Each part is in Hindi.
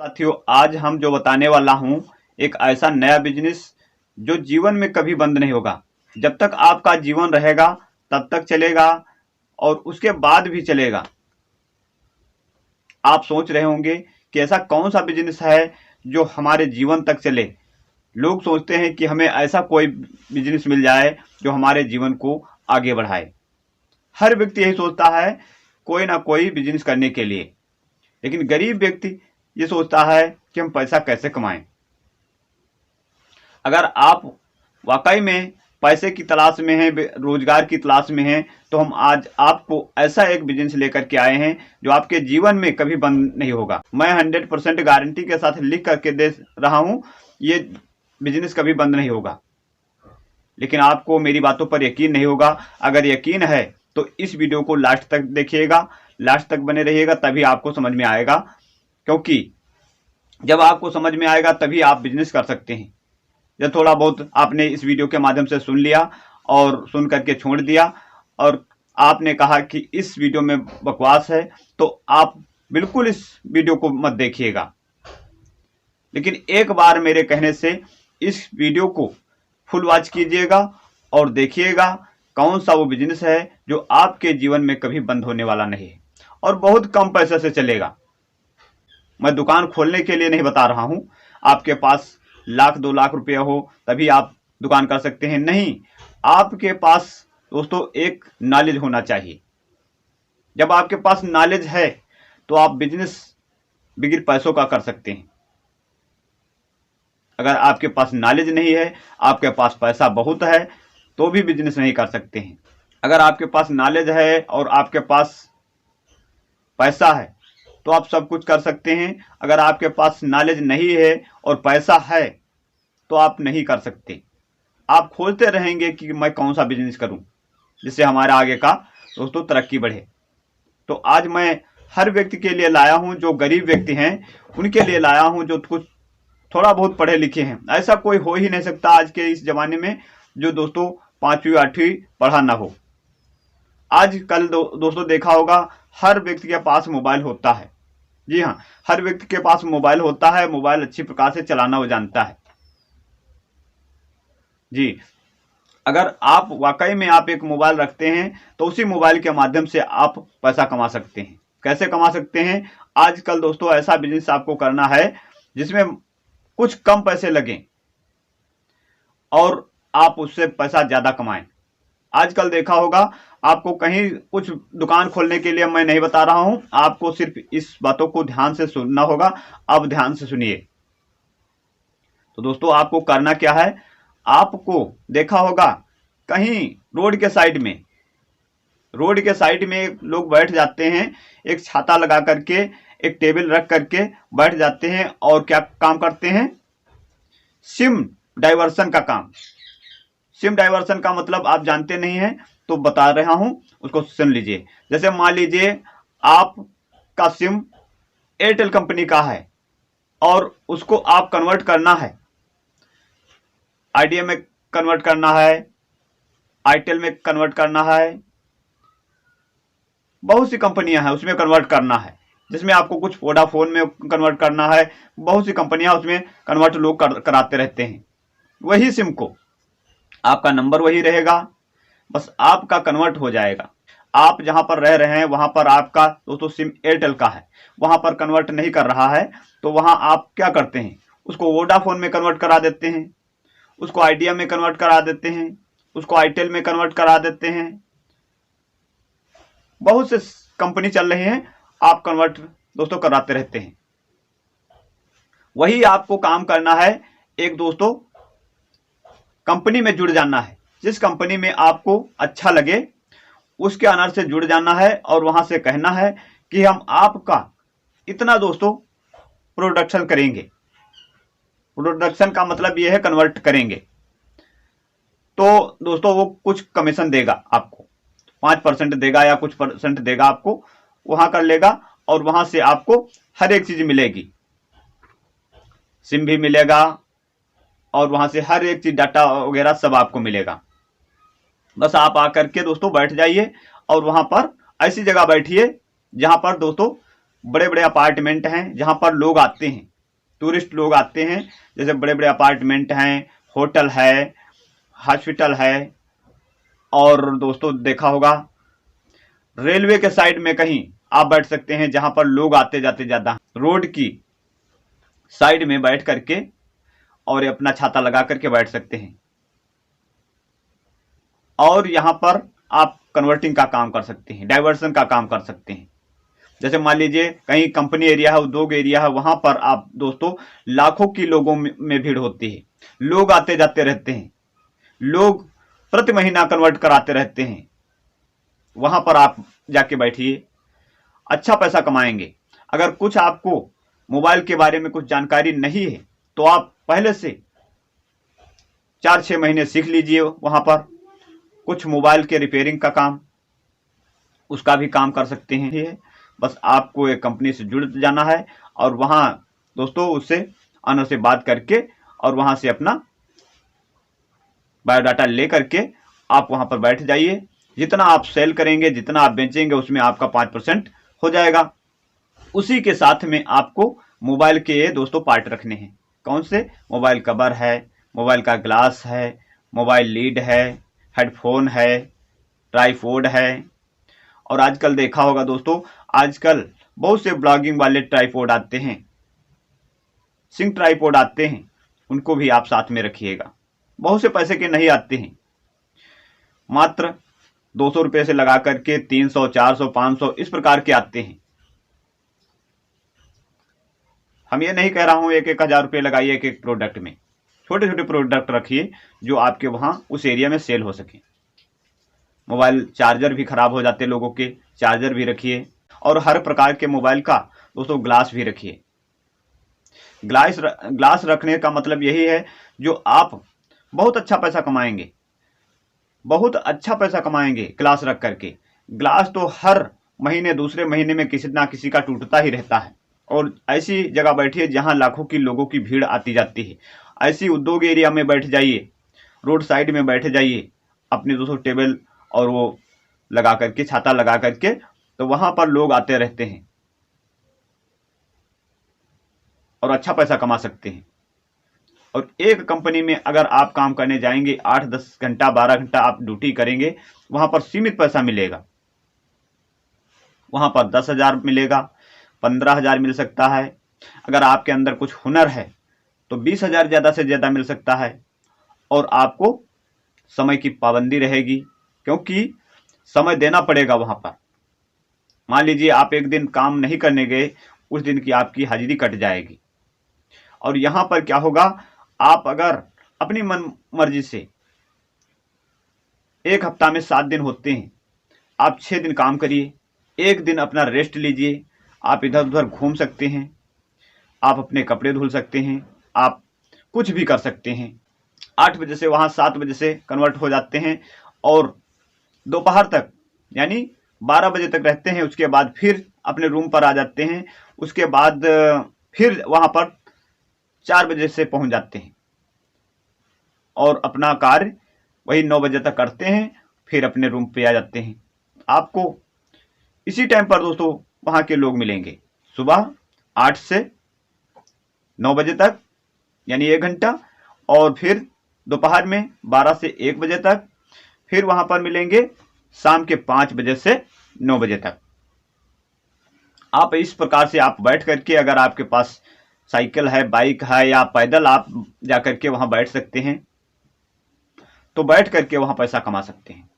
साथियों, आज हम जो बताने वाला हूं एक ऐसा नया बिजनेस जो जीवन में कभी बंद नहीं होगा। जब तक आपका जीवन रहेगा तब तक चलेगा और उसके बाद भी चलेगा। आप सोच रहे होंगे कि ऐसा कौन सा बिजनेस है जो हमारे जीवन तक चले। लोग सोचते हैं कि हमें ऐसा कोई बिजनेस मिल जाए जो हमारे जीवन को आगे बढ़ाए। हर व्यक्ति यही सोचता है कोई ना कोई बिजनेस करने के लिए, लेकिन गरीब व्यक्ति ये सोचता है कि हम पैसा कैसे कमाएं। अगर आप वाकई में पैसे की तलाश में हैं, रोजगार की तलाश में हैं, तो हम आज आपको ऐसा एक बिजनेस लेकर के आए हैं जो आपके जीवन में कभी बंद नहीं होगा। मैं 100% गारंटी के साथ लिख करके दे रहा हूं, ये बिजनेस कभी बंद नहीं होगा। लेकिन आपको मेरी बातों पर यकीन नहीं होगा। अगर यकीन है तो इस वीडियो को लास्ट तक देखिएगा, लास्ट तक बने रहिएगा, तभी आपको समझ में आएगा। क्योंकि जब आपको समझ में आएगा तभी आप बिजनेस कर सकते हैं। जब थोड़ा बहुत आपने इस वीडियो के माध्यम से सुन लिया और सुन करके छोड़ दिया और आपने कहा कि इस वीडियो में बकवास है, तो आप बिल्कुल इस वीडियो को मत देखिएगा। लेकिन एक बार मेरे कहने से इस वीडियो को फुल वॉच कीजिएगा और देखिएगा कौन सा वो बिजनेस है जो आपके जीवन में कभी बंद होने वाला नहीं है और बहुत कम पैसे से चलेगा। मैं दुकान खोलने के लिए नहीं बता रहा हूं, आपके पास लाख 2 लाख रुपया हो तभी आप दुकान कर सकते हैं, नहीं। आपके पास दोस्तों एक नॉलेज होना चाहिए। जब आपके पास नॉलेज है तो आप बिजनेस बगैर पैसों का कर सकते हैं। अगर आपके पास नॉलेज नहीं है, आपके पास पैसा बहुत है, तो भी बिजनेस नहीं कर सकते हैं। अगर आपके पास नॉलेज है और आपके पास पैसा है तो आप सब कुछ कर सकते हैं। अगर आपके पास नॉलेज नहीं है और पैसा है तो आप नहीं कर सकते। आप खोजते रहेंगे कि मैं कौन सा बिजनेस करूं जिससे हमारा आगे का दोस्तों तरक्की बढ़े। तो आज मैं हर व्यक्ति के लिए लाया हूं, जो गरीब व्यक्ति हैं उनके लिए लाया हूं, जो कुछ थोड़ा बहुत पढ़े लिखे हैं। ऐसा कोई हो ही नहीं सकता आज के इस जमाने में जो दोस्तों 5वीं 8वीं पढ़ा ना हो। आजकल दोस्तों देखा होगा हर व्यक्ति के पास मोबाइल होता है। जी हाँ, हर व्यक्ति के पास मोबाइल होता है। मोबाइल अच्छी प्रकार से चलाना वो जानता है। जी, अगर आप वाकई में आप एक मोबाइल रखते हैं तो उसी मोबाइल के माध्यम से आप पैसा कमा सकते हैं। कैसे कमा सकते हैं? आजकल दोस्तों ऐसा बिजनेस आपको करना है जिसमें कुछ कम पैसे लगें और आप उससे पैसा ज्यादा कमाएं। आजकल देखा होगा आपको कहीं कुछ दुकान खोलने के लिए मैं नहीं बता रहा हूं, आपको सिर्फ इस बातों को ध्यान से सुनना होगा। अब ध्यान से सुनिए। तो दोस्तों आपको करना क्या है, आपको देखा होगा कहीं रोड के साइड में लोग बैठ जाते हैं, एक छाता लगा करके, एक टेबल रख करके बैठ जाते हैं और क्या काम करते हैं? सिम डाइवर्सन का काम। सिम डाइवर्सन का मतलब आप जानते नहीं हैं तो बता रहा हूं, उसको सुन लीजिए। जैसे मान लीजिए आपका सिम एयरटेल कंपनी का है और उसको आप कन्वर्ट करना है, आइडिया में कन्वर्ट करना है, आईटेल में कन्वर्ट करना है, बहुत सी कंपनियां हैं उसमें कन्वर्ट करना है। जिसमें आपको कुछ वोडाफोन में कन्वर्ट करना है, बहुत सी कंपनियां उसमें कन्वर्ट लोग कराते रहते हैं। वही सिम को आपका नंबर वही रहेगा, बस आपका कन्वर्ट हो जाएगा। आप जहां पर रह रहे हैं वहां पर आपका दोस्तों सिम एयरटेल का है, वहां पर कन्वर्ट नहीं कर रहा है, तो वहां आप क्या करते हैं? उसको वोडाफोन में कन्वर्ट करा देते हैं, उसको आइडिया में कन्वर्ट करा देते हैं, उसको आईटेल में कन्वर्ट करा देते हैं। बहुत से कंपनी चल रही हैं, आप कन्वर्ट दोस्तों कराते रहते हैं। वही आपको काम करना है। एक दोस्तों कंपनी में जुड़ जाना है, जिस कंपनी में आपको अच्छा लगे उसके अनर से जुड़ जाना है और वहां से कहना है कि हम आपका इतना दोस्तों प्रोडक्शन करेंगे। प्रोडक्शन का मतलब यह है कन्वर्ट करेंगे। तो दोस्तों वो कुछ कमीशन देगा आपको, 5% देगा या कुछ परसेंट देगा आपको, वहां कर लेगा और वहां से आपको हर एक चीज मिलेगी। सिम भी मिलेगा और वहां से हर एक चीज डाटा वगैरह सब आपको मिलेगा। बस आप आकर के दोस्तों बैठ जाइए और वहां पर ऐसी जगह बैठिए जहां पर दोस्तों बड़े बड़े अपार्टमेंट हैं जहां पर लोग आते हैं, टूरिस्ट लोग आते हैं। जैसे बड़े बड़े अपार्टमेंट हैं, होटल है, हॉस्पिटल है, और दोस्तों देखा होगा रेलवे के साइड में कहीं आप बैठ सकते हैं जहां पर लोग आते जाते ज्यादा, रोड की साइड में बैठ करके और अपना छाता लगा करके बैठ सकते हैं। और यहां पर आप कन्वर्टिंग का काम कर सकते हैं, डाइवर्सन का काम कर सकते हैं। जैसे मान लीजिए कहीं कंपनी एरिया है, उद्योग एरिया है, वहां पर आप दोस्तों लाखों की लोगों में भीड़ होती है, लोग आते जाते रहते हैं, लोग प्रति महीना कन्वर्ट कराते रहते हैं। वहां पर आप जाके बैठिए, अच्छा पैसा कमाएंगे। अगर कुछ आपको मोबाइल के बारे में कुछ जानकारी नहीं है तो आप पहले से 4-6 महीने सीख लीजिए। वहां पर कुछ मोबाइल के रिपेयरिंग का काम, उसका भी काम कर सकते हैं। बस आपको एक कंपनी से जुड़ जाना है और वहां दोस्तों उससे ऑनर से बात करके और वहां से अपना बायोडाटा ले करके आप वहां पर बैठ जाइए। जितना आप सेल करेंगे, जितना आप बेचेंगे, उसमें आपका 5% हो जाएगा। उसी के साथ में आपको मोबाइल के दोस्तों पार्ट रखने हैं। कौन से? मोबाइल कवर है, मोबाइल का ग्लास है, मोबाइल लीड है, हेडफोन है, ट्राईपोड है। और आजकल देखा होगा दोस्तों, आजकल बहुत से ब्लॉगिंग वाले ट्राईपोड आते हैं, सिंक ट्राईपोड आते हैं, उनको भी आप साथ में रखिएगा। बहुत से पैसे के नहीं आते हैं, मात्र 200 रुपये से लगा करके 300, 400, 500 इस प्रकार के आते हैं। हम ये नहीं कह रहा हूं 1-1 हजार रुपये लगाइए एक एक प्रोडक्ट में। छोटे छोटे प्रोडक्ट रखिए जो आपके वहां उस एरिया में सेल हो सके। मोबाइल चार्जर भी खराब हो जाते लोगों के, चार्जर भी रखिए। और हर प्रकार के मोबाइल का दोस्तों ग्लास भी रखिए। ग्लास रखने का मतलब यही है जो आप बहुत अच्छा पैसा कमाएंगे, बहुत अच्छा पैसा कमाएंगे ग्लास रख करके। ग्लास तो हर महीने दूसरे महीने में किसी ना किसी का टूटता ही रहता है। और ऐसी जगह बैठिए जहां लाखों की लोगों की भीड़ आती जाती है। ऐसी उद्योग एरिया में बैठ जाइए, रोड साइड में बैठ जाइए, अपने दोस्तों टेबल और वो लगा करके, छाता लगा करके, तो वहां पर लोग आते रहते हैं और अच्छा पैसा कमा सकते हैं। और एक कंपनी में अगर आप काम करने जाएंगे 8-10 घंटा 12 घंटा आप ड्यूटी करेंगे, वहां पर सीमित पैसा मिलेगा। वहां पर 10,000 मिलेगा, 15,000 मिल सकता है। अगर आपके अंदर कुछ हुनर है तो 20,000 ज्यादा से ज्यादा मिल सकता है। और आपको समय की पाबंदी रहेगी, क्योंकि समय देना पड़ेगा वहां पर। मान लीजिए आप एक दिन काम नहीं करने गए, उस दिन की आपकी हाजिरी कट जाएगी। और यहां पर क्या होगा, आप अगर अपनी मन मर्जी से, एक हफ्ता में 7 दिन होते हैं, आप 6 दिन काम करिए, एक दिन अपना रेस्ट लीजिए। आप इधर उधर घूम सकते हैं, आप अपने कपड़े धुल सकते हैं, आप कुछ भी कर सकते हैं। 8 बजे से वहां 7 बजे से कन्वर्ट हो जाते हैं और दोपहर तक यानी 12 बजे तक रहते हैं। उसके बाद फिर अपने रूम पर आ जाते हैं। उसके बाद फिर वहां पर 4 बजे से पहुंच जाते हैं और अपना कार्य वही 9 बजे तक करते हैं, फिर अपने रूम पे आ जाते हैं। आपको इसी टाइम पर दोस्तों वहां के लोग मिलेंगे, सुबह 8 से 9 बजे तक यानी 1 घंटा, और फिर दोपहर में 12 से 1 बजे तक, फिर वहां पर मिलेंगे शाम के 5 बजे से 9 बजे तक। आप इस प्रकार से आप बैठ करके, अगर आपके पास साइकिल है, बाइक है, या पैदल आप जाकर के वहां बैठ सकते हैं, तो बैठ करके वहां पैसा कमा सकते हैं।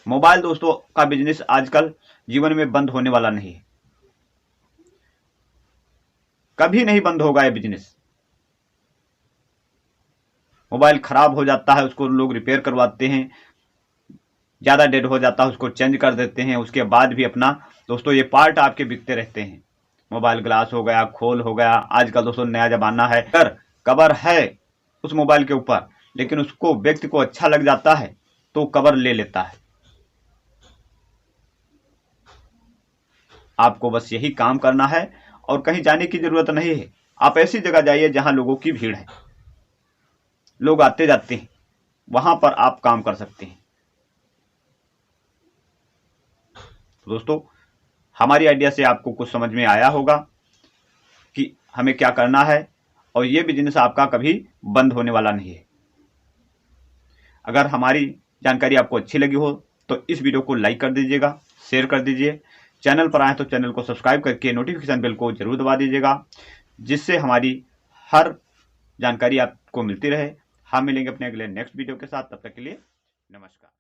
मोबाइल दोस्तों का बिजनेस आजकल जीवन में बंद होने वाला नहीं है, कभी नहीं बंद होगा ये बिजनेस। मोबाइल खराब हो जाता है, उसको लोग रिपेयर करवाते हैं, ज्यादा डेड हो जाता है उसको चेंज कर देते हैं। उसके बाद भी अपना दोस्तों ये पार्ट आपके बिकते रहते हैं। मोबाइल ग्लास हो गया, खोल हो गया। आजकल दोस्तों नया जमाना है, अगर कवर है उस मोबाइल के ऊपर, लेकिन उसको व्यक्ति को अच्छा लग जाता है तो कवर ले लेता है। आपको बस यही काम करना है और कहीं जाने की जरूरत नहीं है। आप ऐसी जगह जाइए जहां लोगों की भीड़ है, लोग आते जाते हैं, वहां पर आप काम कर सकते हैं। तो दोस्तों, हमारी आइडिया से आपको कुछ समझ में आया होगा कि हमें क्या करना है, और ये बिजनेस आपका कभी बंद होने वाला नहीं है। अगर हमारी जानकारी आपको अच्छी लगी हो तो इस वीडियो को लाइक कर दीजिएगा, शेयर कर दीजिए। चैनल पर आए तो चैनल को सब्सक्राइब करके नोटिफिकेशन बेल को जरूर दबा दीजिएगा, जिससे हमारी हर जानकारी आपको मिलती रहे। हम मिलेंगे अपने अगले नेक्स्ट वीडियो के साथ। तब तक के लिए नमस्कार।